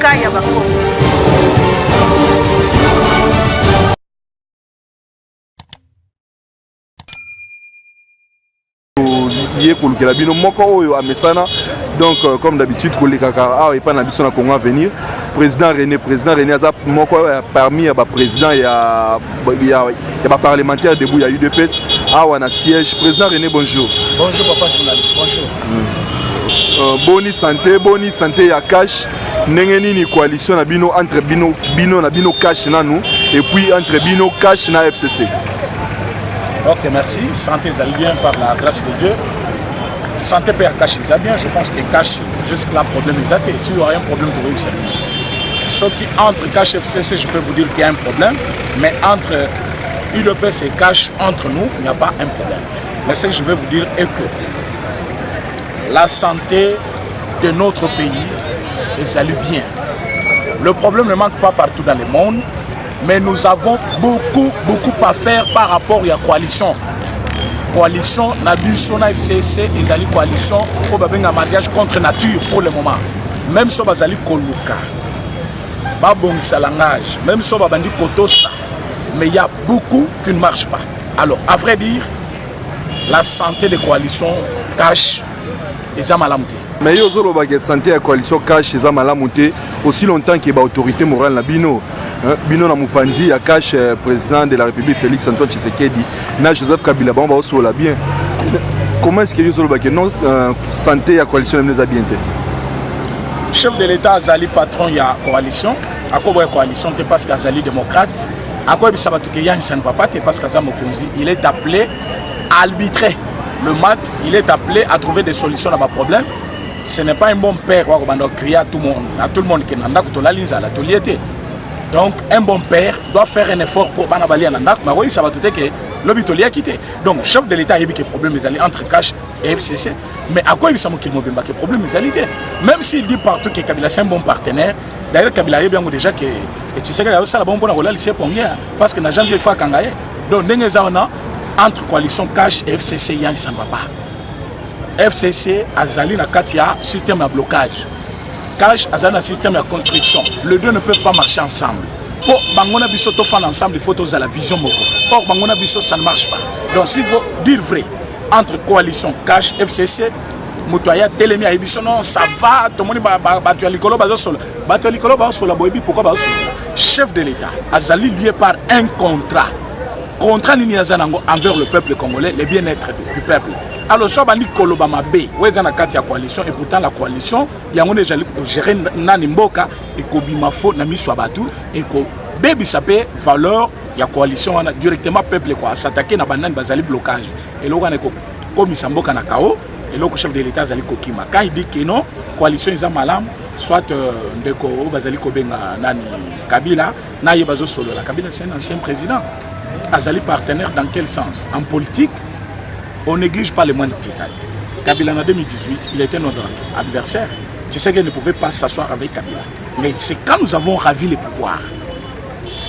mboka ya bango. Kolukela bino moko oyo amesana. Donc comme d'habitude kolekaka et pas na biso na Congo à venir. Président René aza moko parmi ba président ya ba parlementaire debout ya UDPS awa na siège. Président René, bonjour. Bonjour papa journaliste, bonjour. Boni santé ya cash. Ndenge ni coalition na bino entre bino na bino cash na nous et puis entre bino cash na FCC. Ok, merci. Santé ça bien par la grâce de Dieu. Santé peut cacher ça bien, je pense que cache jusque-là problème est athée. S'il y a un problème, tu réussis. Ce qui entre cache FCC, je peux vous dire qu'il y a un problème, mais entre UDPS et cache entre nous, il n'y a pas un problème. Mais ce que je vais vous dire est que la santé de notre pays est allée bien. Le problème ne manque pas partout dans le monde, mais nous avons beaucoup à faire par rapport à la coalition. Coalition Nabiso na FCC ezali coalition pour babenga mariage contre nature pour le moment. Même si bazali koluka babongisa langage, même si babandi kotosa, mais il y a beaucoup qui ne marchent pas. Alors à vrai dire, la santé des coalitions cache les amalamuté. Mais yo zolo ba santé ya coalition cache les amalamuté aussi longtemps que ba autorité morale na bino. Bino na Mupandi ya cache président de la République Félix Antoine Tshisekedi na Joseph Kabila ba on la bien. Comment est-ce que yo zolo ba que non santé ya coalition les a bien été? Chef de l'État azali patron ya coalition, akoboya coalition te parce qu'azali démocrate, akoy bisabatu ke ya ça ne va pas te parce qu'azamo konzi, il est appelé à arbitrer le match, il est appelé à trouver des solutions à ma problème. Ce n'est pas un bon père wa ko crier à tout le monde que nanda ko to la linza la toliété. Donc un bon père doit faire un effort pour Banabali Ananak, mais oui, ça va tout être que l'hôpital a quitté. Donc chef de l'État a dit que le problème est entre cash et FCC. Mais à quoi il semble qu'il m'a dit que le problème est même s'il dit partout que Kabila c'est un bon partenaire, d'ailleurs Kabila est bien déjà que tu sais que ça la bonne pour la lycée parce que n'a jamais fait Kangaye. Donc entre coalition cash et FCC, il y a ça ne va pas. FCC a zali na katia système de blocage. Cash a un système de construction. Les deux ne peuvent pas marcher ensemble. Pour Bangona Bissoto fan ensemble, il faut à la vision moko. Or Bangona Bissoto ça ne marche pas. Donc s'il faut dire vrai, entre coalition Cash FCC, Moutoya Télémi Aïbiso, non, ça va, tout le monde battu à l'écolo, battu à l'écolo, pourquoi bah chef de l'État, Azali lié par un contrat. Contrat Niniazanango envers le peuple congolais, le bien-être du peuple. Alors, soit bandi kolobama B, où est-ce la coalition et pourtant la coalition, il y a un déjà géré Nanimboka et Kobimafo Nami Swabatu et ko baby sapé valeur, il y a coalition directement peuple quoi s'attaquer na banane bazali blocage et là on est comme Samboka na Kao et là le chef de l'État zali kokima quand il dit que non coalition ils ont malam soit ndeko bazali kobenga nani Kabila na yebazo solo la Kabila c'est un ancien président azali partenaire dans quel sens en politique. On néglige pas les moindres détails. Kabila en 2018, il était notre adversaire. Tu sais qu'il ne pouvait pas s'asseoir avec Kabila. Mais c'est quand nous avons ravi les pouvoirs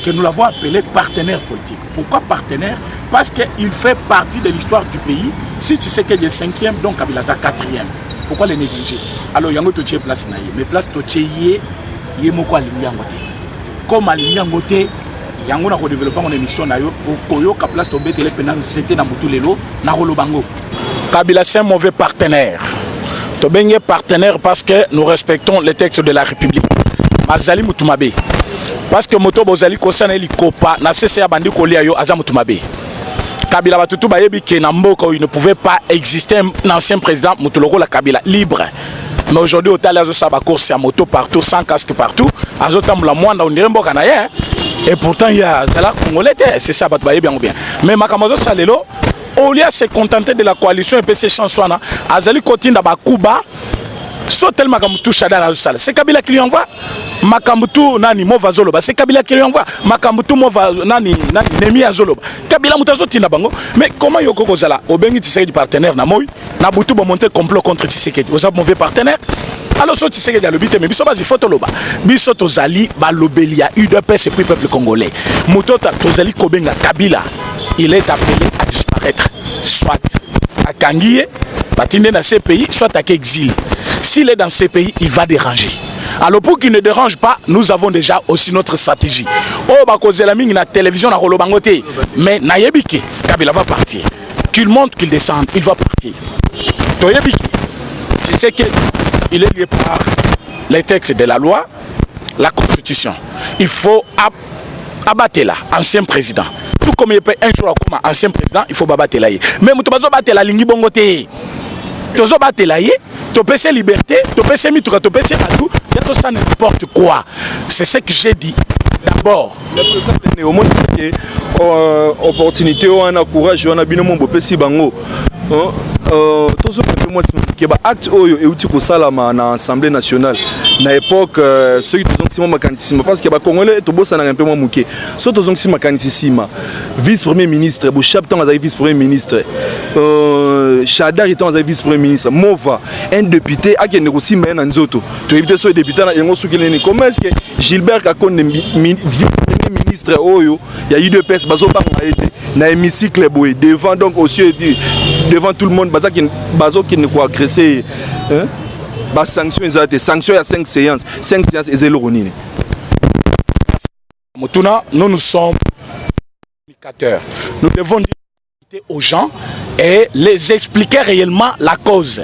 que nous l'avons appelé partenaire politique. Pourquoi partenaire? Parce qu'il fait partie de l'histoire du pays. Si tu sais qu'il est 5e, donc Kabila est 4e. Pourquoi les négliger? Alors, il y a une place. Mais place, il y a comme à l'Inyangote, yango na ko développer mon émission na yo okoyo ka place tomber télé penang c'était na mutulelo na holobango. Kabila c'est un mauvais partenaire. To benye partenaire parce que nous respectons les textes de la République. Mazali mutumabe. Parce que moto bozali ko sana li kopa na cesse ya bandi ko lia yo aza mutumabe. Kabila batutu bayebi ke na mboka il ne pouvait pas exister un ancien président mutuloko la Kabila libre. Mais aujourd'hui au Talazo Saba course à moto partout sans casque partout. Azotam la moindre on dirait mboka na ye. Et pourtant, il y a ça congolais, c'est ça, bien ou bien. Mais Makamazo Salelo, au lieu de se contenter de la coalition et de ces chansons, Azali continue dans Bakuba, soit tellement Makamoutou Chada la salle. C'est Kabila qui lui envoie. Makamoutou Nani Mova Zoloba, c'est Kabila qui lui envoie. Makamoutou Mova Nani Nemi Azoloba. Kabila Moutazo Tina Bango. Mais comment Yoko Kozala, au Bengi Tshisekedi partenaire Namoy, Nabutu va monter complot contre Tshisekedi. Vous avez mauvais partenaire? Alors, si tu sais qu'il y a le but, mais il faut te loba. Bisoto Zali, Balobelia, UDPS et puis peuple congolais. Moutota Tozali Kobenga Kabila, il est appelé à disparaître. Soit à Kangié, patiner dans ces pays, soit à exil. S'il est dans ces pays, il va déranger. Alors pour qu'il ne dérange pas, nous avons déjà aussi notre stratégie. Oh, bah, cause la mine, la télévision, la rolobangote. Mais Nayebiki, Kabila va partir. Qu'il monte, qu'il descende, il va partir. Toyebiki, tu sais qu'il est lié par les textes de la loi, la constitution. Il faut abattre là, ancien président. Tout comme il peut un jour comme ancien président, il faut abattre là. Mais tu vas abattre la ligne bongote. Tu vas abattre là. Tu peux se liberté, tu peux se mitouka, tu peux se tout, ça n'importe quoi. C'est ce que j'ai dit. D'abord, opportunité, on a courage, on a bien mon beau petit bango. Tout ce que moi c'est un acte à l'Assemblée nationale. À l'époque, ceux qui sont mécanisme parce que les Congolais sont un peu moins mouqués. Ceux qui sont mécanisme, vice-premier ministre, Bouchapton est vice-premier ministre, Chadar est vice-premier ministre, Mova, un député, a qui négocie mais un zoto. Tu es ce député, comment est-ce que Gilbert a connu vice-premier ministre, il y a eu deux personnes, na hémicycle devant donc aussi devant tout le monde bazo qui ne quoi agresser ba sanction exacte sanction à 5 séances et zéro ronine. Mutuna, nous sommes communicateurs. Nous devons dire aux gens et les expliquer réellement la cause.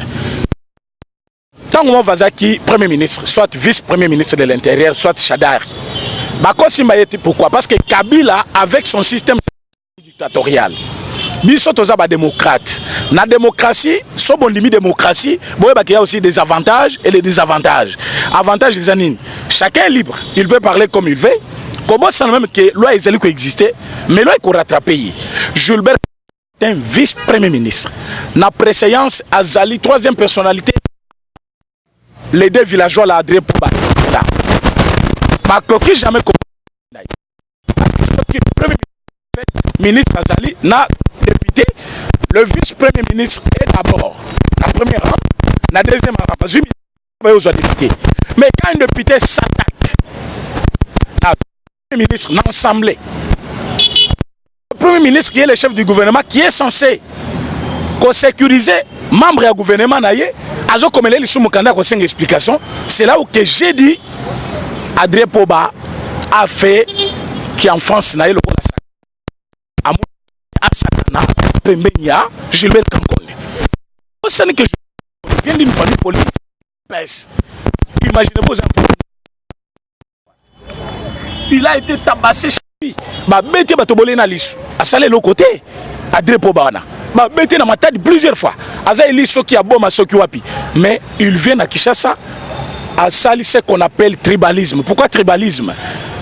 Tant que Vazaki, Premier ministre, soit vice-premier ministre de l'Intérieur, soit Chadar. Pourquoi? Parce que Kabila, avec son système dictatorial, biso toza ba démocrate. Na démocratie, so bon limite démocratie, il y a aussi des avantages et les désavantages. Avantages des anines. Chacun est libre, il peut parler comme il veut. Comment ça même que loi est existé, mais loi est qu'on rattrape. Gilbert est un vice-premier ministre. Na préséance Azali, troisième personnalité. Les deux villageois là adressé pour là. Pas coquille jamais parce que ce qui est premier ministre Azali n'a député, le vice-premier ministre est d'abord la première rang, la deuxième rang, pas une député. Mais quand un député s'attaque, le premier ministre l'Assemblée, le premier ministre qui est le chef du gouvernement, qui est censé sécuriser membre du gouvernement, c'est là où que j'ai dit Adrien Poba a fait qui en France n'a eu le Asakana, Pembenia, Gilbert Kankone. Ce n'est que je viens d'une famille politique. Imaginez-vous un peu. Il a été tabassé chez lui. Bête Batobolé na lisu. A salé l'autre côté. Adrien Pobana. Bête na ma tête plusieurs fois. Aza Eli Soki Aboma Soki Wapi. Mais il vient à Kinshasa à salir ce qu'on appelle tribalisme. Pourquoi tribalisme?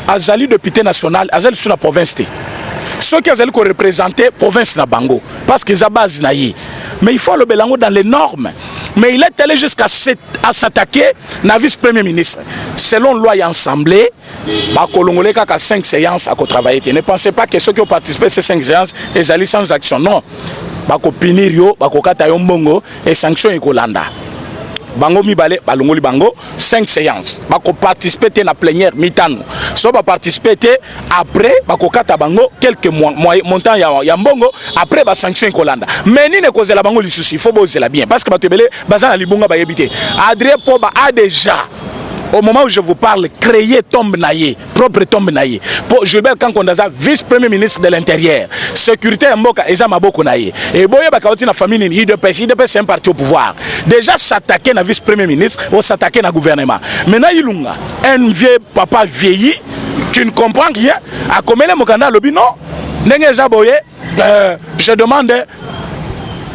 Azali député national, Azali sur la province. Ceux qui ont représenté la province de Bango, parce qu'ils ont base naïe. Mais il faut le Belango dans les normes. Mais il est allé jusqu'à s'attaquer à vice-premier ministre. Selon loi et assemblée, il y a 5 séances à travailler. Ne pensez pas que ceux qui ont participé à ces 5 séances, ils allaient sans action. Non. Il faut punir, il faut kata bongo et sanctions Ekolanda. Bango mibale balongoli bango 5 séances bako participer à la plénière mitano so ba participer après bako kata bango quelques mois montant ya mbongo après ba sanction Kolanda mais ni ne cause la bango li souci il faut boser la bien parce que batebele bazana libonga ba yebité Adrien Poba a déjà au moment où je vous parle, créer tombe naïe, propre tombe naïe. Pour Gilbert Kankondaza, vice-premier ministre de l'Intérieur, sécurité Mboka, Ezama Boko naïe. Et Boye Bakaoti na famille IDPS c'est un parti au pouvoir. Déjà s'attaquer na vice-premier ministre ou s'attaquer na gouvernement. Maintenant Ilunga, un vieux papa vieilli qui ne comprend rien, a commis le Mokanda Lobi non, Nengeza Boye, je demande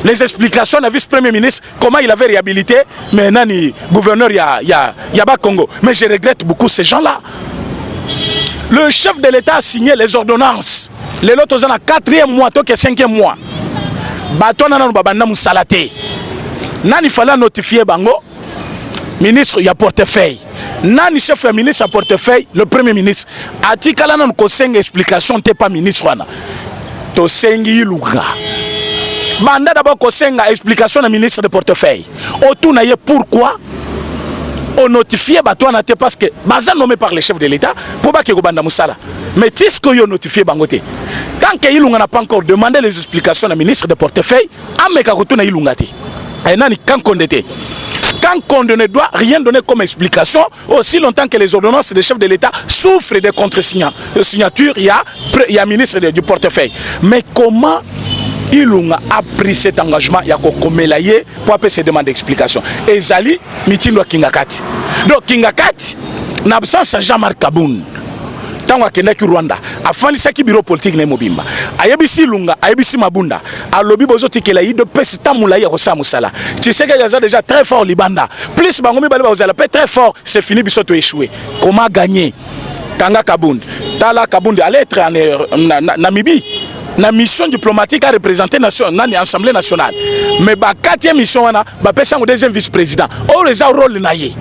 les explications du vice-premier ministre, comment il avait réhabilité, mais nani gouverneur Yaba Congo. Mais je regrette beaucoup ces gens-là. Le chef de l'État a signé les ordonnances. Les autres sont en 4e mois, donc 5e mois. Baton nanan babanda musalate. Nani fallait notifier Bango, ministre il y a portefeuille. Nani chef de ministre à portefeuille, le premier ministre. Atikala nan ko senga explication t'es pas ministre wana. To sengi luga. Mandat d'abord qu'on senga explication du ministre de portefeuille. Autour naye pourquoi on notifie Batouana parce que Baza nommé par le chef de l'État pour pas que Gobanda Moussala. Mais qu'est-ce qu'on a notifié Bangote? Tant qu'il n'a pas encore demandé les explications du ministre de portefeuille, Ameka Kotuna Ilungati. Et nani quand condété. tant qu'on ne doit rien donner comme explication, aussi longtemps que les ordonnances des chefs de l'État souffrent de contre-signatures, il y a ministre du portefeuille. Mais comment Ilunga a pris cet engagement, il y a Komelaye pour appeler ses demandes d'explication. Et Zali, Mitindo Kingakati. Donc Kingakati, en absence de Jean-Marc Kaboun, tango akendaki Rwanda afandisaki bureau politique na mobimba ayebisi Lunga ayebisi Mabunda alobi bozotikela yi de pesi tamula ya kosa musala tu sais que yaza déjà très fort libanda plus bango mibale bazala pe très fort c'est fini biso to échoué comment gagner Kanga Kabound Tala Kabound allait être en Namibie na mission diplomatique à représenter nation nani assemblée nationale mais ba 4e mission wana ba pesa ngo deuxième vice-président o les a rôle naie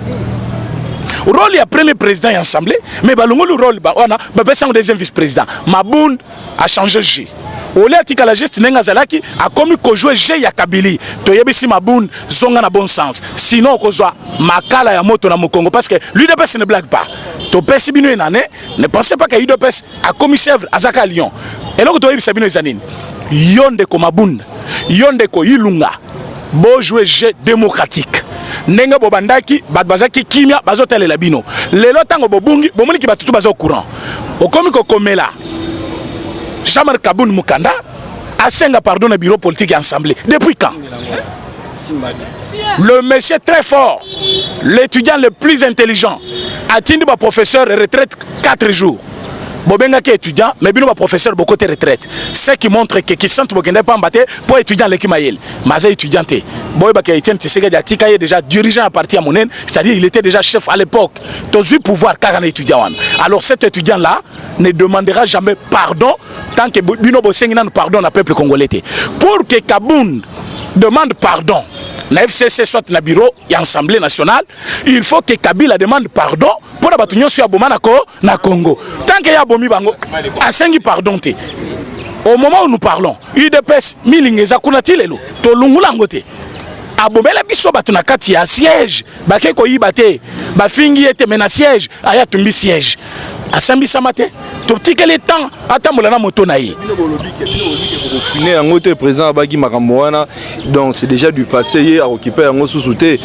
rôle ya premier président et assemblée mais balongo le rôle ba wana ba pesa ngo deuxième vice-président Mabound a changé G Olé atika la geste nenga zalaki a commis ko jouer G ya Kabili to yebisi Mabound zonga na bon sens sinon ko zoa makala ya moto na Mokongo parce que l'UDPS ne blague pas to pesi bino enane ne pensez pas que l'UDPS a commis chèvre azaka Lyon et là to yebisa bino ezanine yonde ko Mabound yonde ko Ilunga bo jouer G démocratique nenga bobandaki bazaki kimia bazotelela bino lelo tango bobungi bomoni ki batutu bazo courant okomi ko komela Jean-Marc Kaboun Mukanda a senga pardon au bureau politique et assemblée depuis quand le monsieur très fort l'étudiant le plus intelligent a tenu ba professeur retraite 4 jours Bobenga qui est étudiant, mais bien professeur beaucoup de retraite. Ce qui montre que qui sont Bokende pas embatté pour étudiant l'équipe Maël. Maza étudianté. Boy Bakaïtien, tu sais qu'il est déjà dirigeant à partir à Monen, c'est-à-dire il était déjà chef à l'époque. Tu as vu pouvoir car un étudiant. Alors cet étudiant là ne demandera jamais pardon tant que Bino Bosengina ne pardonne au peuple congolais. Pour que Kabound demande pardon. Na FCC soit na bureau et assemblée nationale, il faut que Kabila demande pardon pour la bataille sur Abomanako na Congo. Tant qu'il y a Bomi Bango, à 5 pardon. Au moment où nous parlons, UDPS milingeza kunati lelo, to lungulangote. Abomela biso batuna kati ya siège, bakeko yibate, bafingi ete mena siège, aya tumbi siège. Asambi samate, to tike le temps atamola na moto na yi. Président Abagi Makamouana, donc c'est déjà du passé hier à occuper un sous-souté.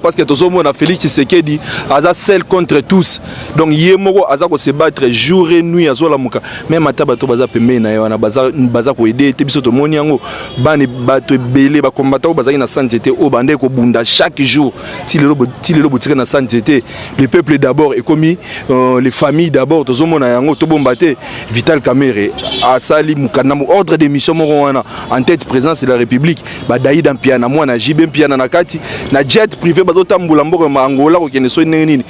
Parce que tout a Félix Tshisekedi, Aza seul contre tous. Donc Yemoro Aza ko se battre jour et nuit à Zolamuka. Même à Tabato Baza Pemena, on Baza ko aider, Tebiso to Moniango, Bane Bato Belé, ba combattant Baza na santé au Bandé ko Bunda chaque jour. Tilelo boutique na santé. Le peuple d'abord et commis les familles d'abord. Tout le monde a un autobombaté. Vital Kamere, Asali Mukanamu, ordre de mission en tête présidence de la République. Badaï dans Piana, moi, na Jibem Piana Nakati, na jet privé, Bazotam Boulambo, Angola, ou Keneso Nénine.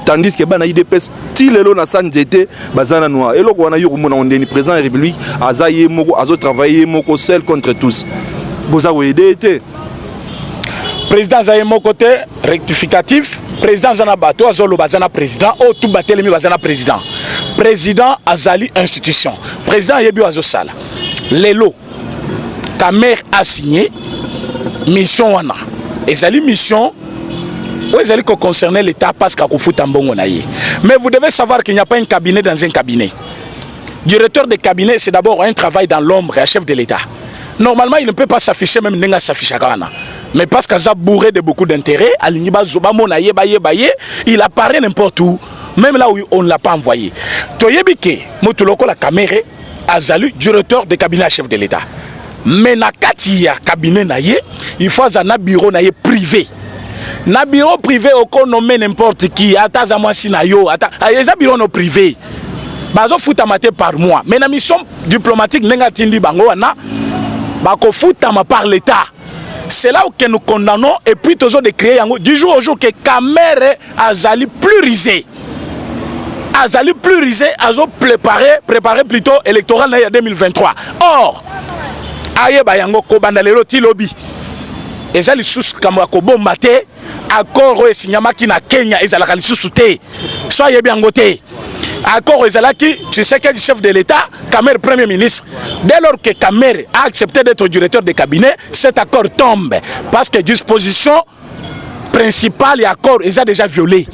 Tandis que Banaï dépêche, Tilelo na Sanzete, Bazana Noir. Et là, on a eu un président de la République, Azaye Moko, Azo travailler Moko seul contre tous. Bozaou aidé. Président Zaye Moko, rectificatif. Président Zanabato, Azolo Bazana président, oh tout Batelemi Bazana président. Président Azali institution. Président Yebi Azosala. Lelo, ta mère a signé mission wana. Ezali mission où ezali ko concerner l'État parce qu'à Koufouta Mbongo naïe. Mais vous devez savoir qu'il n'y a pas un cabinet dans un cabinet. Directeur de cabinet, c'est d'abord un travail dans l'ombre et un chef de l'État. Normalement, il ne peut pas s'afficher, même Nenga s'affiche à Ghana. Mais parce qu'il a bourré de beaucoup d'intérêts, il apparaît n'importe où, même là où on ne l'a pas envoyé. Toyebike, Motuloko la caméra, Azalu, directeur de cabinet chef de l'État. Mais na katia cabinet naïe, il faut un bureau naïe privé. Na bureau privé, on nomme n'importe qui, atazamasi na yo, un bureau no privé. Bazo fout amaté par mois. Mais la mission diplomatique n'enga tindi bango na, bako fout par l'État. C'est là où nous condamnons et puis toujours de créer du jour au jour que Kamere Azali plus risé. Azali plus risé, Azo préparé plutôt électoral en 2023. Or, Aye Bayango Kobandalero Tilobi. Ezali sous Kamako Bombate, accord et Signamaki na Kenya, Ezalakali sous-souté. Soyez bien goté. Accord Ezalaki, tu sais quel chef de l'État, Kamer Premier ministre. Dès lors que Kamer a accepté d'être directeur de cabinet, cet accord tombe. Parce que disposition principale et accord, ils ont déjà violé.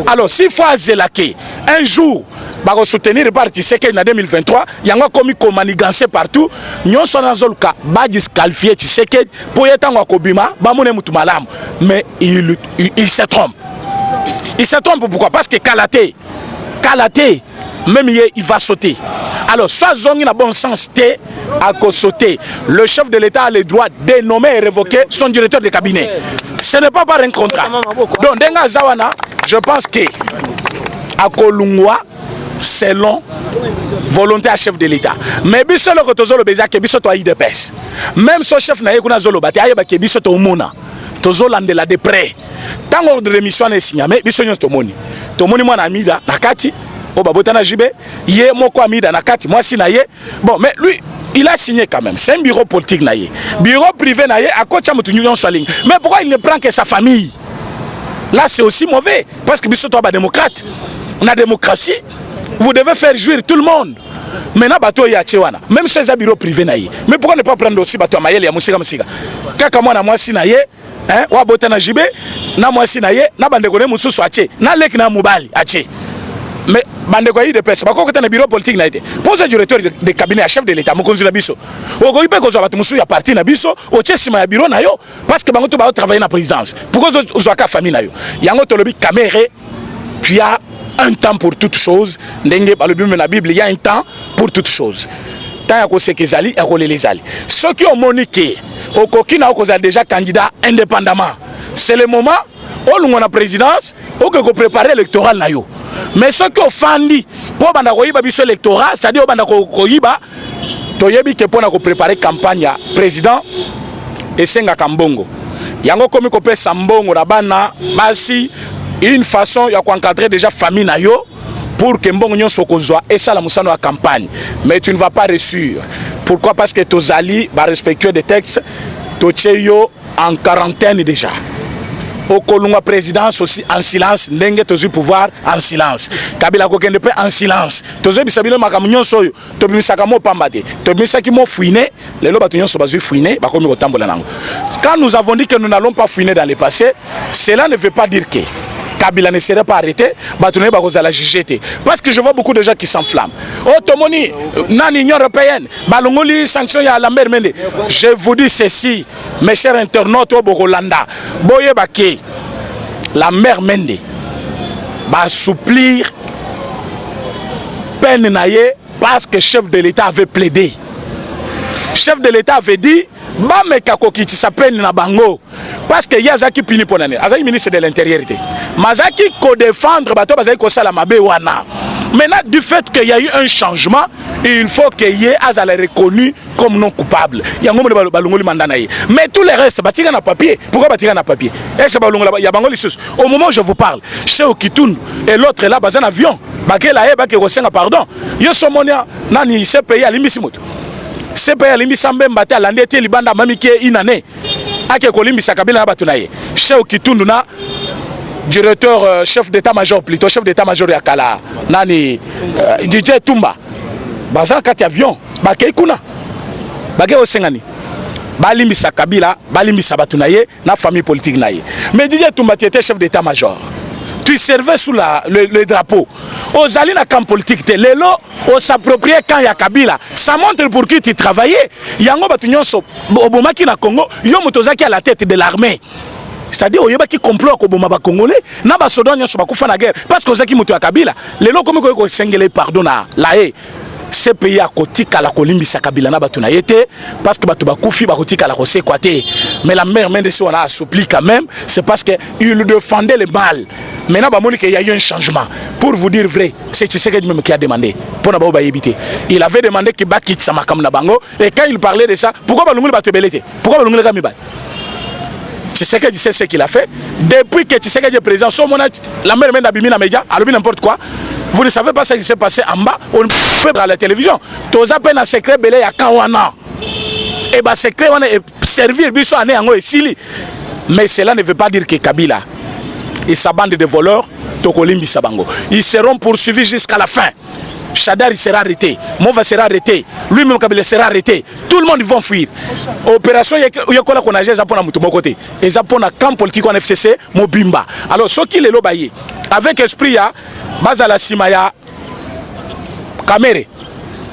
Alors s'il faut Zelake, un jour, bako soutenir par Tshisekedi en 2023 yango komi komanigancé partout nyonso na zoluka ba disqualifier Tshisekedi pour yetango akobima ba mone mutu malamu mais il se trompe. Il se trompe pourquoi? Parce que Kalaté même il va sauter. Alors soit zongi na bon sens té à sauter. Le chef de l'État a le droit de nommer et révoquer son directeur de cabinet. Ce n'est pas par un contrat. Donc denga zawana, je pense que à Kolungwa selon volonté à chef de l'État. Mais biso le kotozolo beza ke biso to IDPS. Même son chef na yekuna zolo bati ayeba ke biso to mona. Tozolandela de près. Tant ordre de mission est signé, mais biso nyonso tomoni. Tomoni mwana amida nakati o babota na jibe, yé moko amida nakati moi si na yé. Bon mais lui il a signé quand même. C'est un bureau politique na yé. Bureau privé na yé à kocha mutu nyonso swali. Mais pourquoi il ne prend que sa famille? Là c'est aussi mauvais parce que biso to ba démocrate. On a démocratie. Vous devez faire jouir tout le monde. Maintenant bateau ya tchewana. Même si c'est un bureau privé na yé. Mais pourquoi ne pas prendre aussi bateau mayele ya musika musika? Kaka mwana moi si na yé. Hein, wa bota na jibe na mwasi na ye na bandeko ne mususu ache na leki na mubali ache mais bandeko yi de pesa bako kota na bureau politique na ite pose directeur de cabinet à chef de l'état mokonzi na biso oko ipe ko zo batu musu ya parti na biso o chesima ya bureau na yo parce que bango to ba travailler na présidence pourquoi zo ka famille na yo yango to lobi caméré tu as un temps pour toute chose ndenge ba lobi na Bible il y a un temps pour toute chose tant ya ko sekezali ya ko lelezali ceux qui ont moniqué au Kokina a déjà candidat indépendamment. C'est le moment où on a la présidence, où on a préparé l'électoral. Mais ce qui est fandi, pour l'électoral, c'est-à-dire pour préparer la campagne président et Senga Kambongo. Yango komi kopé Sambongo Rabana, basi une façon de encadrer déjà famille nayo pour que Mbongo nyon sokozwa et ça la musano la campagne. Mais tu ne vas pas réussir. Pourquoi? Parce que tes alliés va respecter des textes, Tocheyo en quarantaine déjà. Au Kolunga présidence aussi en silence, l'engue tozu pouvoir en silence. Kabila kokende pe en silence. Tozu bisabilo makamunyon soyo, tobimisaka mo pambate, tobimisaki mo fouiner, les lobatunyon so bazu fouiner, bakomi kotambola nango. Quand nous avons dit que nous n'allons pas fouiner dans le passé, cela ne veut pas dire que Kabila ne serait pas arrêté, la juger. Parce que je vois beaucoup de gens qui s'enflamment. Oh, Tomoni, dans l'Union européenne, balongoli sanction à la mer Mende. Je vous dis ceci, mes chers internautes au Borolanda, Boye Bake, la mer Mende va assouplir peine naïe parce que le chef de l'État avait plaidé. Le chef de l'État avait dit, ba meka kokiti sa peine na bango. Parce que Yazaki pini ponane, Azaki ministre de l'Intérieur. Mazaki ko défendre bato bazaki ko sala mabe wana. Maintenant du fait qu'il y a eu un changement, il faut qu'il y ait Azala reconnu comme non coupable. Yango mo balongoli mandana ye. Mais tout le reste batika na papier. Pourquoi batika na papier? Est-ce que balongola ya bangoli sus? Au moment où je vous parle, chez Okitundu et l'autre là bazan avion, bakela ye bake kosenga pardon. Yo somonia nani se pays alimisi moto. Se pays alimisi mbemba te alande te libanda mamike inane. Ake kolimbisa kabila na batu na ye. Chez Okitundu na directeur chef d'état-major plutôt chef d'état-major ya kala nani DJ Tumba bazan kati avion bakei kuna bakei osengani balimbisa kabila balimbisa batu na ye na famille politique na ye. Mais DJ Tumba tu étais chef d'état-major, tu servais sous le drapeau aux alliés na camp politique te lelo on s'approprier quand ya kabila, ça montre pour qui tu travaillais. Yango batu nyonso obomaki na Congo yo mutozaki à la tête de l'armée. C'est-à-dire oyeba ki complot ko boma ba congolais na ba soda nyonso ba kufa na guerre parce que ozaki mutu ya kabila lelo komi ko sengele pardon na la e ce pays a kotika la kolimbisa kabila na batu na yete parce que batu ba kufi ba kotika la kose kwate. Mais la mère Mende si on a assoupli quand même, c'est parce que il défendait le mal. Maintenant ba moni que il y a eu un changement. Pour vous dire vrai, c'est Tshisekedi même qui a demandé pour na ba éviter. Il avait demandé que ba kitsa makam na bango et quand il parlait de ça, pourquoi ba lunguli ba tebelete? Pourquoi ba lunguli ka mibal? Tshisekedi sait ce qu'il a fait. Depuis que Tshisekedi est président, la mère Mende abimi na média, alobi n'importe quoi. Vous ne savez pas ce qui s'est passé en bas, on fait à la télévision. Tous appels à secret belé ya kawana. Et bah secret on est servir biso ané yango et sili. Mais cela ne veut pas dire que Kabila et sa bande de voleurs tokolimbi sabango. Ils seront poursuivis jusqu'à la fin. Chadar il sera arrêté, Mova sera arrêté, lui-même Kabila sera arrêté. Tout le monde va fuir. Opération Yokola qu'on a déjà pour mon côté. Et ça pour un camp politique en FCC, Mobimba. Alors ce qui est l'obaye, avec esprit ya, Bazala Simaya,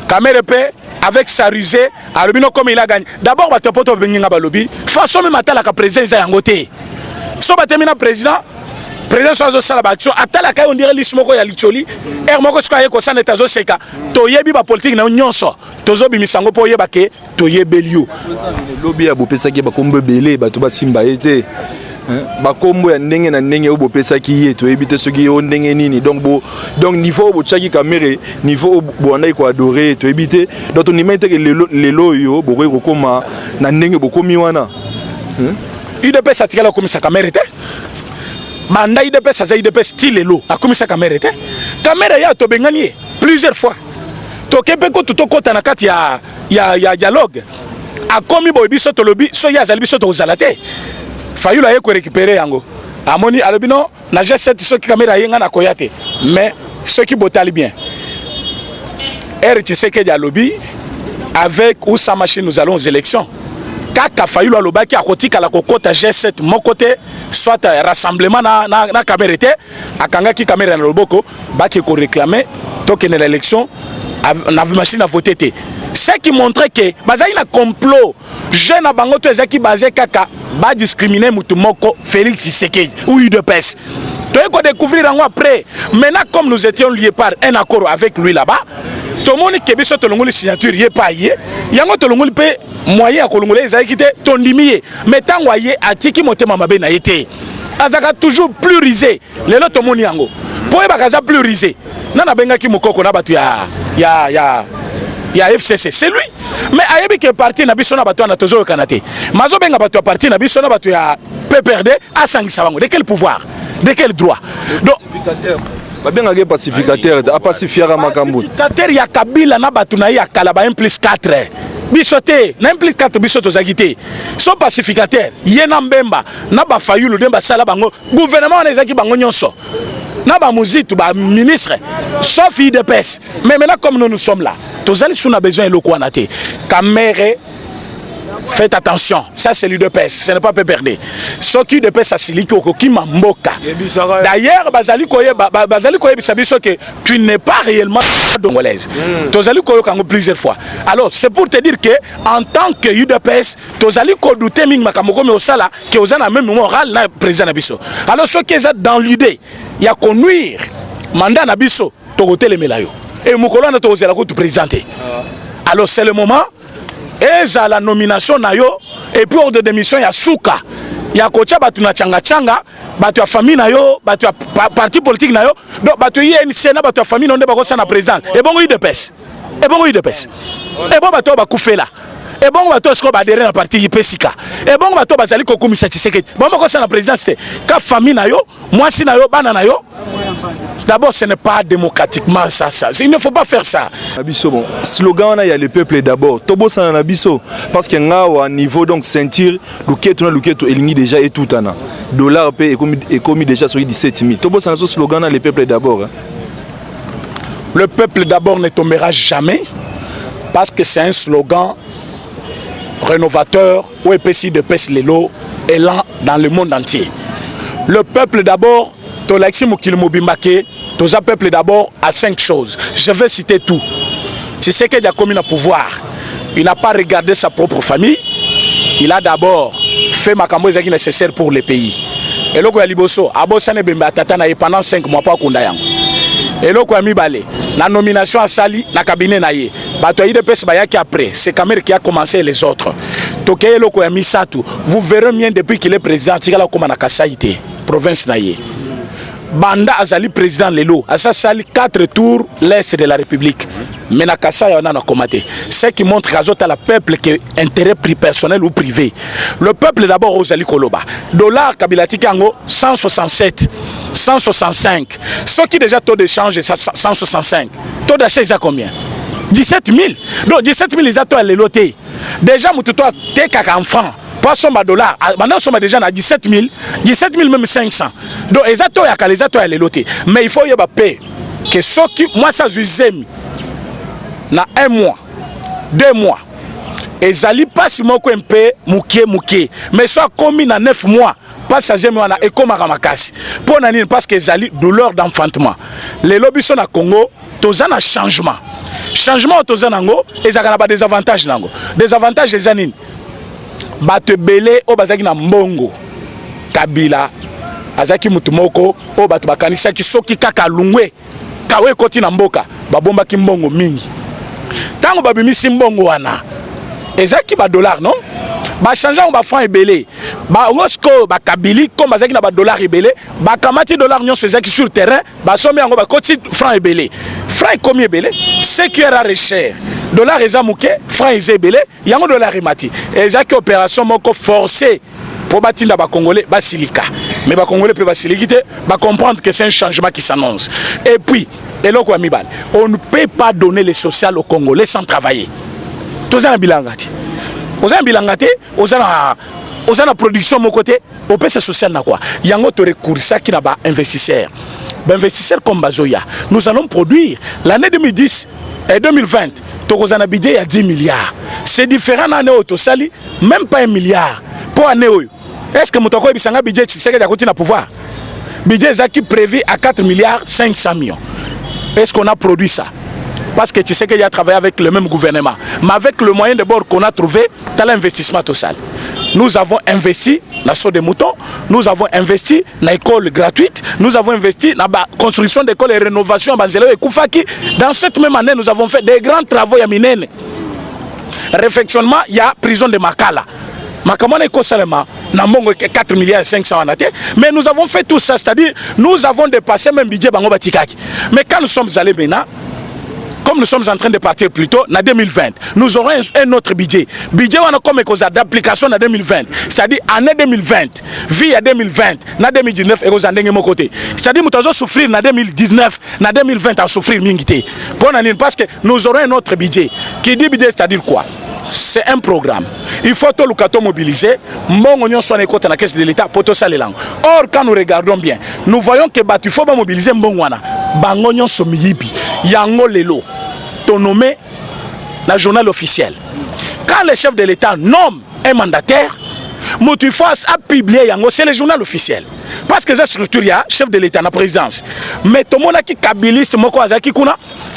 Kamere peut avec sa rusée, Alobino comme il a gagné. D'abord, tu as benginga balobi. Façon même atala ka président za yangote. So batemina président soit sala ba action atala ka on dirait lismoko ya licholi. Moko ska yeko sana tazo seka. To yebi ba politique na nyonso. Tozo bimisango po yeba ke to yebelio. Lobby ya bopesa ki ba kombe belé ba to ba simba été. Bakombo ya ndenge na ndenge obo pesa ki ye to ebite soki yo ndenge nini donc niveau bo tchaki kamere niveau bo andai ko adorer to ebite donc on imite que lelo yo bo ko koma na ndenge bo komi wana UDPS atikala komisa kamere te manda UDPS za UDPS tilelo akomisa kamere te kamere ya to bengani plusieurs fois to kepe ko to kota na kati ya dialogue akomi bo biso to lobi so ya zali biso to zalate Fayulu a récupéré yango. Amoni alobino na G7 ceux qui caméra yenga na koyate mais ceux qui botali bien. Tshisekedi a lobby avec ou sa machine nous allons aux élections. Kaka Fayulu a lobaki a kotika la kokota G7 mon côté soit rassemblement na caméra té akanga ki caméra na loboko baki ko réclamer token l'élection na machine à voter té. Ce qui montrait que bazali na complot jeune à bango to ezaki basé kaka ba discriminer mutu moko Félix Tshisekedi ou UDPS. Tu as découvrir après. Maintenant comme nous étions liés par un accord avec lui là-bas, tout le monde qui est sur le signature yé pas yé. Yango to longoli pe moyen à kolongolais ezaki te tondimié. Mais tant voyé atiki motema mabe na été. Azaka toujours plus risé. Les autres monde yango. Pour y bakaza plus risé. Nana benga ki mukoko na batu ya FCC, c'est lui. Mais ayebi que parti na biso na bato na tozo kanate. Mazo benga bato parti na biso na bato ya PPRD a sangisa bango. De quel pouvoir? De quel droit? Donc benga ke pacificateur a pacifier makambo. Pacificateur ya Kabila na bato na ya Kalaba 1+4. Biso te na 1+4 biso tozakite. So pacificateur yena mbemba na ba Fayulu demba sala bango. Gouvernement na ezaki bango nyonso. Na ba muzitu ba ministre sauf UDPS. Mais maintenant comme nous sommes là, tous allez on a besoin de l'eau. Kamere, faites attention, ça c'est l'UDPS, ce n'est pas PPRD. Ce qui UDPS ça c'est qui m'amboka. D'ailleurs, Bazali Koye bisabiso que tu n'es pas réellement dongolaise. Tous allez koyo kango plusieurs fois. Alors c'est pour te dire que en tant que UDPS, tous allez ko douter ming makamoko mais au sala que aux ana même moral na président Nabiso. Alors ce qui est dans l'idée, il y a qu'on nuire mandat Nabiso to côté les melayo. Et Moukola n'a pas osé la route présenter. Alors c'est le moment. Et à la nomination nayo et puis hors de démission il y a Souka. Il y a Kocha batu na changa batu ya famille nayo, batu ya parti politique nayo. Donc batu y a Sénat batu ya famille non pas na président. Et bon UDPS. Et bon UDPS. Et bon batu ba koufela. Et bon bato est-ce qu'on va adhérer à la partie IPSIKA. Et bon bato bazali ko komisa Tshisekedi. Bon ko ça na présidence c'était ka famille nayo, moi si nayo bana nayo. D'abord ce n'est pas démocratiquement ça. Il ne faut pas faire ça. Nabiso bon, slogan il y a le peuple d'abord. Tobo ça nabiso parce que nga au niveau donc sentir luketo elingi déjà et tout ana. Dollar paye et commis déjà sur 17 000. Tobo ça slogan le peuple d'abord. Le peuple d'abord ne tombera jamais parce que c'est un slogan rénovateur ou épaissi de pèse l'élo élan dans le monde entier. Le peuple d'abord, Tolaxi Moukilmobimbake, Toza peuple d'abord à 5 choses. Je vais citer tout. Tu sais qu'il y a commis le pouvoir. Il n'a pas regardé sa propre famille. Il a d'abord fait makambo qui est nécessaire pour le pays. Et là, Liboso, Abosane Bemba Tatana pendant 5 mois pas Kundayang. Et là, la nomination à Sali, la cabinet naïe. Batoyi de pes bayaki après. C'est Kamer qui a commencé les autres. Tokeye loko ya Misatu. Vous verrez bien depuis qu'il est président, tigala koma na Kasaïté, province naïe. Banda Azali président Lelo, Asa Sali 4 tours l'est de la République. Mais na Kasaï on a combattu. Ce qui montre à la peuple que intérêt personnel ou privé. Le peuple d'abord Ozali Koloba. Dollar Kabilati Kango 167, 165. Ce qui déjà taux d'échange est 165. Taux d'achat c'est combien? 17 000. Donc 17 000 les atouts à l'éloté. Déjà Moututo a teka enfant. Pas somme à dollars. Maintenant somme déjà à 17 000 même 500. Donc les atouts à l'éloté. Mais il faut y avoir paix. Que ce qui moi ça je na 1 mois, 2 mois. Et Zali passe mon coin peu mouké. Mais soit commis na 9 mois. Pas ça j'aime et comme à Ramakasi. Pour nani parce que Zali douleur d'enfantement. Les lobbies sont à Congo. toza na changement toza nango ezaka na des avantages nango des avantages des anines bato belé o bazaki na mbongo Kabila azaki mutu moko o bato bakanisa ki soki kaka lungwe kawe koti na mboka babomba ki mbongo mingi tango babimisi mbongo wana ezaki ba dollar non ba changer ba franc ebelé ba ngosko ba kabili comme bazaki na ba dollar ebelé ba kamati dollar nyonso ezaki sur terrain ba somme yango ba koti franc ebelé franc komi ebelé c'est qui era cher dollar eza muke franc eza ebelé yango dollar emati ezaki opération moko forcée pour batinda ba congolais ba silika mais ba congolais peut ba silikité ba comprendre que c'est un changement qui s'annonce et puis eloko ya mibale on ne peut pas donner le social aux congolais sans travailler toza na bilangati oza bilangate oza na production mon côté au PC social na quoi yango to recoursa qui na ba investisseur comme Bazoya nous allons produire l'année 2010 et 2020 to na budget ya 10 milliards c'est différent année au tosali même pas 1 milliard pour année oyo est-ce que mutoko bisanga budget Tshisekedi a continué à pouvoir budget zaki prévu à 4 milliards 500 millions est-ce qu'on a produit ça? Parce que tu sais qu'il a travaillé avec le même gouvernement. Mais avec le moyen de bord qu'on a trouvé, dans l'investissement total. Nous avons investi dans l'assaut des moutons, nous avons investi dans l'école gratuite, nous avons investi dans la construction d'écoles et rénovation à Banzelo et Koufaki. Dans cette même année, nous avons fait des grands travaux à Minene. Réfectionnement, il y a prison de Makala. Makamone est seulement 4 milliards 500 en athée. Mais nous avons fait tout ça, c'est-à-dire nous avons dépassé même budget Bango Batikaki. Mais quand nous sommes allés maintenant, comme nous sommes en train de partir plus tôt, en 2020, nous aurons un autre budget. Budget on a comme cause d'application en 2020. C'est-à-dire année 2020, vie à 2020, en 2019 et aux années mon côté. C'est-à-dire nous allons souffrir en 2019, en 2020 à souffrir mingité. Parce que nous aurons un autre budget. Qui dit budget, c'est-à-dire quoi? C'est un programme. Il faut tout le cas mobiliser. Mon soit dans la caisse de l'État pour tout ça les langues. Or, quand nous regardons bien, nous voyons que il faut mobiliser Mbongwana. Bangonyon somiyibi. Yango lelo. Ton nommé la journal officiel. Quand le chef de l'État nomme un mandataire, Moutouface a publié Yango, c'est le journal officiel. Parce que cette structure, il y a chef de l'État, la présidence. Mais tout le monde qui est kabiliste,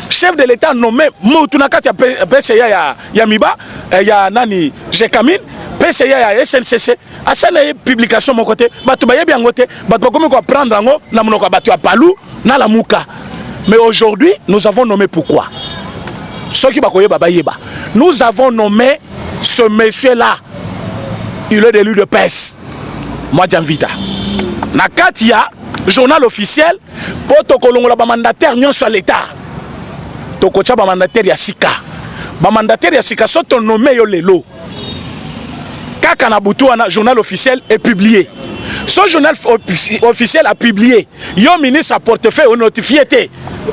chef de l'État nommé Moutounaka, PCA, Yamiba, Nani, Jekamine, PCA, SNCC, à cette publication, mon côté, Batoubaye bien côté, Batoubaye prendre en haut, Namonoka Batou à Palou, Nala Mouka. Mais aujourd'hui, nous avons nommé pourquoi? Nous avons nommé ce monsieur-là. Il est d'élu de PES. Moi, Djanvita. Nakatia, journal officiel, pour tokolongola ba mandataire nyon sur l'État. Tokocha ba mandataire ya Sika. Ba mandataire ya Sika sont nommés yo lelo. Kaka na butu wana journal officiel est publié. Ce journal officiel a publié. Yo ministre a portefeuille au notifié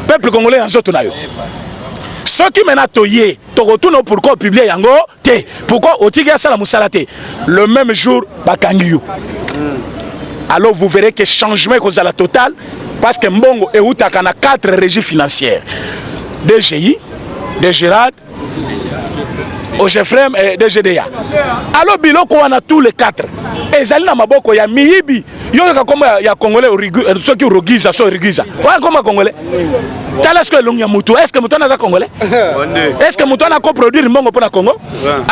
peuple congolais en zoto na yo. Ce qui mène à toyer, Torotuno pourquoi publier yango te, pourquoi otiga sala musalate le même jour bakangiyo. Alors vous verrez que changement est à la totale parce que Mbongo et Outaka na 4 régies financières. DGI, DGRAD, OGFREM et DGDA. Alors biloko on a tous les 4. Et Zalina Maboko ya miyibi. Yo comme ya Congolais ceux qui rogiza so rogiza. Ouais comme Congolais. Est-ce que l'on mutu est-ce que mutu na Congolais? Est-ce que mutu na ko produire Mbongo pour na Congo?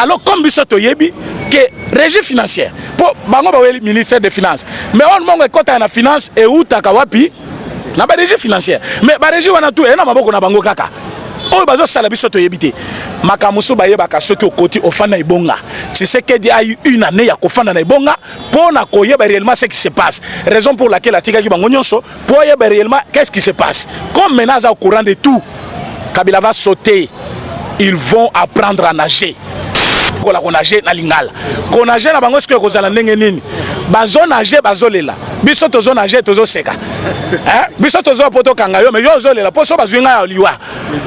Alors comme bisoto yebi que régie financière pour bango ba ministère des finances. Mais on Mbongo ekota na finance et Outaka wapi? Na ba régie financière. Mais ba régie wana tout et na maboko na bango kaka. Oh bazo sala biso to yebite makamusu baye baka soki okoti ofana ibonga Tshisekedi a eu une année ya kofanda na ibonga pour na koyeba réellement ce qui se passe, raison pour laquelle atika ki bango nyonso pour yeba réellement qu'est-ce qui se passe. Comme maintenant au courant de tout, Kabila va sauter, ils vont apprendre à nager. Kola konager na lingala konager na bango sikoyo kozala ndenge nini bazo nager bazolela biso tozo nager tozo seka biso tozo poto kanga yo mais yo zolela poso bazwinga ya liwa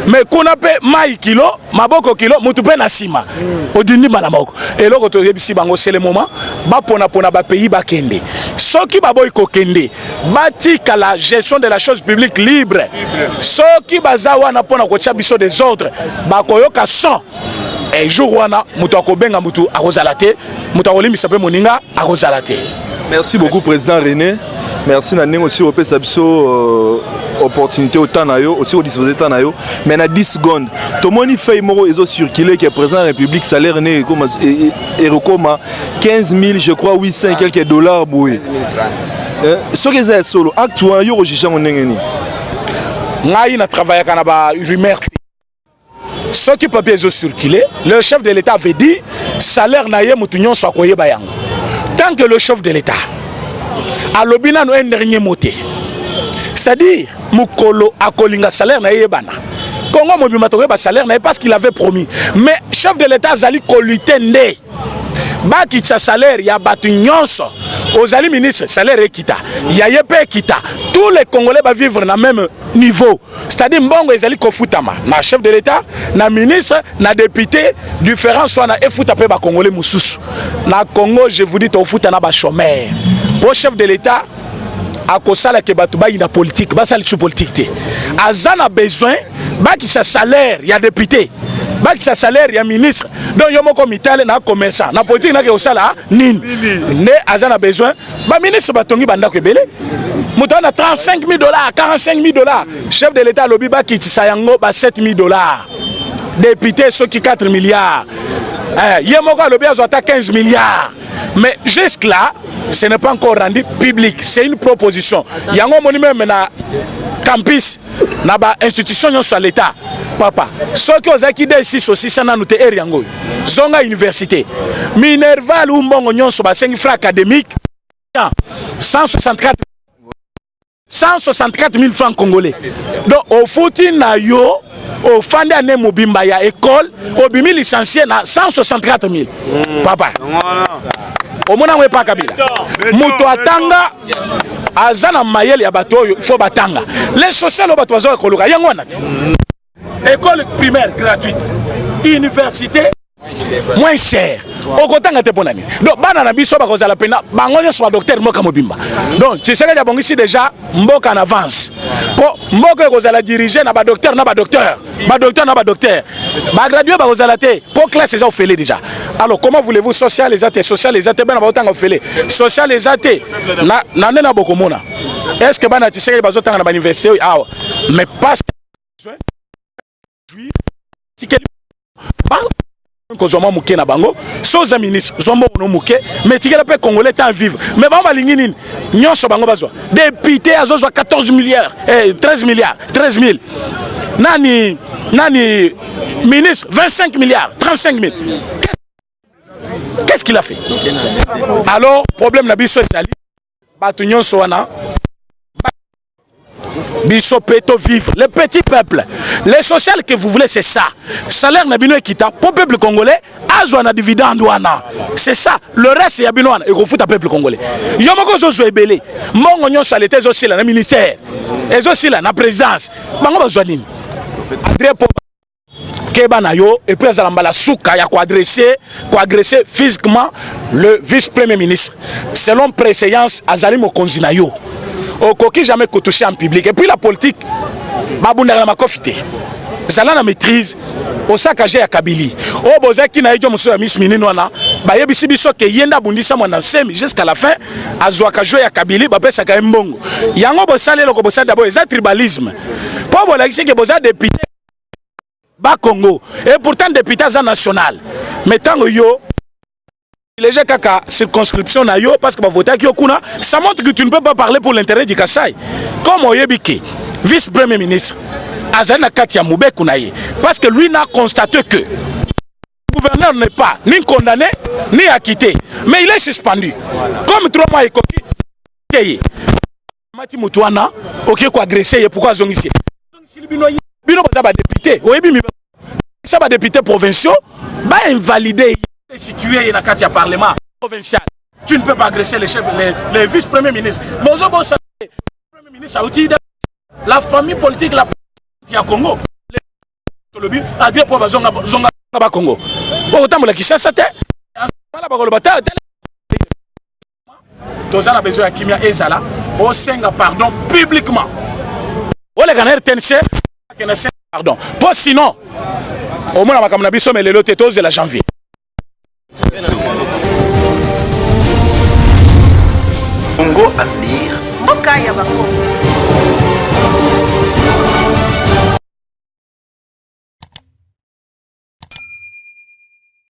mais kuna pe mai kilo maboko kilo mutu pe na sima odindi mala moko eloko to yebisi bango c'est le moment ba pona ba pays ba kende soki baboy ko kende batika la gestion de la chose publique libre soki bazawa na pona ko tia biso des ordres ba koyoka son et jour wana mutu akobenga mutu akozalate mutu akolimisa pe moninga akozalate. Merci beaucoup président René. Merci Naning aussi au PSABSO opportunité autant na yo aussi au disposer temps na yo mais na 10 secondes tout monde fait moro ezo circuler que président République salaire né comme et recoma 15 000 je crois 800 quelques dollars boy ce que c'est solo acte yo registre mon ngeni ngai na travailler kana ba rumeur ce qui peut bien circuler le chef de l'État avait dit salaire na ye mutunyon soit koyeba yango tant que le chef de l'État a lobina no un dernier moté c'est-à-dire mukolo akolinga salaire na yebana Congo mobima to ba salaire na parce qu'il avait promis mais chef de l'État zali kolute nde ba ki sa salaire ya batu nyonso ozali ministre salaire ekita ya yepe ekita tous les Congolais va vivre na même niveau c'est-à-dire mbongo ezali kofutama na chef de l'État na ministre na député différents soit na efuta pe ba Congolais mususu na Congo je vous dis to futa na ba chômeur pour chef de l'État a kosala ke batu ba ina politique ba sali politique azana besoin ba ki sa salaire ya député ba ki sa salaire ya ministre donc yo moko mitale na commerçant na politique na ke osala nini ne azana besoin ba ministre batongi banda ko belé muto na 35 000 $, 45 000 $, chef de l'État lobi ba ki sa yango ba 7 000 $, député ceux qui 4 milliards yo moko lobi azota 15 milliards mais jusque là ce n'est pas encore rendu public, c'est une proposition. Il y a un monument na campus, na ba institution sur l'État. Papa, ceux qui ont acquis ici aussi, ça n'a nous été eriango. Zonga université. Minerval ou mbongo nyon sur ba 5 francs académiques. 164 000 francs congolais. Donc au fouti na yo, au fande ane mobimba ya école, au bimi licencié na 164 000. Papa. Au mona mwe pa kabila muto atanga azana mayele ya bato il faut batanga les sociaux bato bazo koluka yango wana école primaire gratuite université moins cher okotanga te ponani donc bana na biso bakoza la pena bango nyo so docteur moka mobimba donc tu sais que bon ici déjà mboka en avance pour mboka koza la diriger na ba docteur na ba docteur ba gradué bakoza la te pour classe ça ofele déjà alors comment voulez-vous social les athées bana ba otanga ofele social les athées na nena bokomona est-ce que bana tu sais que bazotanga na université ah mais parce que Kozoma muke na bango soza ministre zombo no muke mais tikela pe congolais tant vivre mais ba malingi nini nyonso bango bazwa député azozwa 14 milliards 13 000 nani ministre 25 milliards 35 000 qu'est-ce qu'il a fait alors problème na biso ezali batu nyonso wana biso peto vivre, le petit peuple. Les social que vous voulez, c'est ça. Salaire nabino ekita pour peuple congolais, azwa na dividende wana. C'est ça. Le reste ya bino wana et refout à peuple congolais. Yomoko zo zo ebele. Mongo nyon salete zo sila na ministère. Ezo sila na présidence. Bango bazwa nini? Adré po keba na yo et puis azalamba souka ya ko agresser physiquement le vice-premier ministre. Selon préséance azali mokonzi na yo. Au coquille jamais touché en public et puis la politique babundaka na makofité zala na maîtrise au saccagé ya Kabili o bozaki na ejo muso ya Miss Minino wana bayebisi biso ke yenda bundisa mwana semi jusqu'à la fin azwaka jouer ya Kabili ba pesa ka mbongo yango bosale loko bosale d'abord les tribalisme po bolakisi ke boza député ba Congo et pourtant député za national mais tant yo les gens kaka circonscription na yo parce que ba voter ki okuna ça montre que tu ne peux pas parler pour l'intérêt du Kassai comme oyebiki vice-premier ministre Azana Katia Moubekou naye parce que lui n'a constaté que le gouverneur n'est pas ni condamné ni acquitté mais il est suspendu comme 3 mois ekoki teye mati mutuana OK ko agresser pourquoi zongisi bino baza ba député oyebi mi ça ba député provinciaux ba invalider situé dans le parlement provincial. Tu ne peux pas agresser les chefs, les vice-premiers ministres. Mais aujourd'hui, le premier ministre a outil la famille politique la Congo. Le but a dit pour Zonga Congo. Pour autant, la Kinshasa, tous a besoin de Kimia et Zala. Au Senga pardon publiquement. On les gagne RTNC, pardon. Pour sinon, au moins, on va comme la biso mais le lot de la janvier.